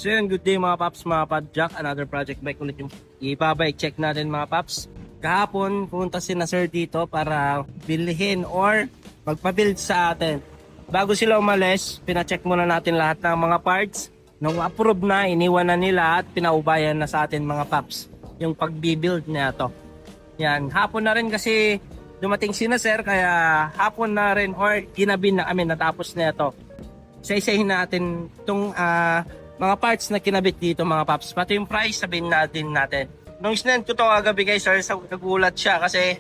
So yun, good day mga paps, mga padjack. Another project bike ulit yung ibabike check natin mga paps. Kahapon, pumunta si na sir dito para bilhin or magpa-build sa atin. Bago sila umalis, pina-check muna natin lahat ng mga parts. Nung approve na, iniwan na nila at pinaubayan na sa atin mga paps yung pag-build niya to. Yan, hapon na rin kasi dumating si na sir, kaya hapon na rin or ginabi na kami natapos na ito. Isa-isahin natin itong mga parts na kinabit dito mga paps. Pati yung price sabihin natin. Nung sinend ko to kagabi kay sir, nagulat siya kasi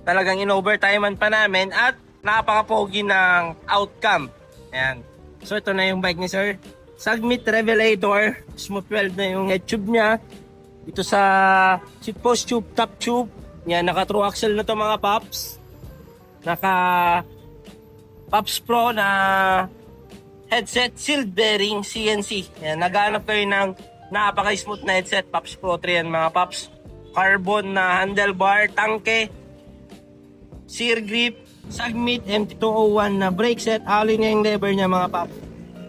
talagang in-overtimean pa namin at napaka-pogi ng outcome. Ayan. So ito na yung bike ni sir. Submit Revelator. Smooth weld na yung head tube niya. Ito sa seat post tube, top tube. Yan, naka true axle na to mga paps. Naka Pops Pro na headset, sealed bearing, CNC. Yan, naghanap kayo ng napaka-smooth na headset, Pops Pro 3 yan mga paps. Carbon na handlebar, tangke, sear grip, Submit MT201 na brake set, alloy niya yung lever niya mga paps.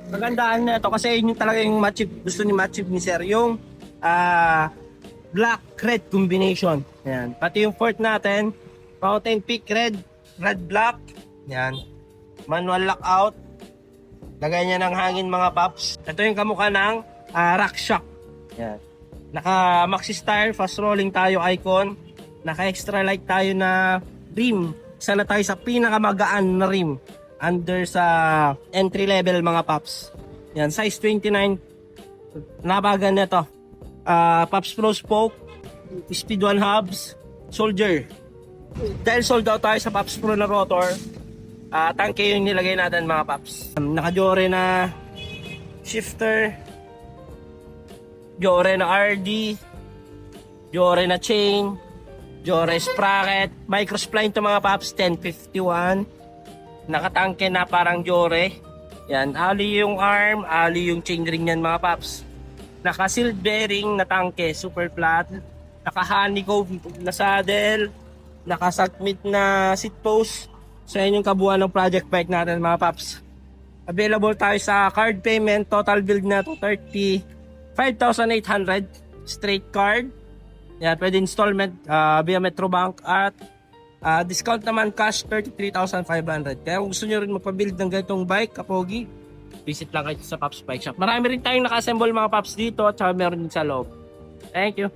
Magandaan na ito kasi yun yung talaga yung gusto ni ma-achieve ni sir, yung black-red combination. Yan. Pati yung port natin, fountain peak red black. Yan. Manual lockout. Lagay niya ng hangin mga paps. Ito yung kamukha ng rock shock. Yan. Naka maxi style, fast rolling tayo icon. Naka extra light tayo na rim. Isa na tayo sa pinakamagaan na rim under sa entry level mga paps. Yan, size 29. Nabagan na to. Pops Pro spoke, speed 1 hubs, soldier. Dahil sold out tayo sa Pops Pro na rotor, tangke yung nilagay natin mga paps. Naka-Jore na shifter, Jore na RD, Jore na chain, Jore sprocket, microspline to mga paps, 1051. Nakatangke na parang Jore. Yan, ali yung arm, ali yung chain ring yan mga paps. Naka-sealed bearing na tangke, super flat. Naka-honeycomb na saddle, naka-submit na seat post. So yan yung kabuuan ng project bike natin mga paps. Available tayo sa card payment. Total build na to 35,800 straight card. Yan, pwede installment via Metrobank at discount naman cash 33,500. Kaya kung gusto nyo rin magpa-build ng ganitong bike, kapogi, visit lang kayo sa Pops Bike Shop. Marami rin tayong naka-assemble mga paps dito at saka meron din sa loob. Thank you.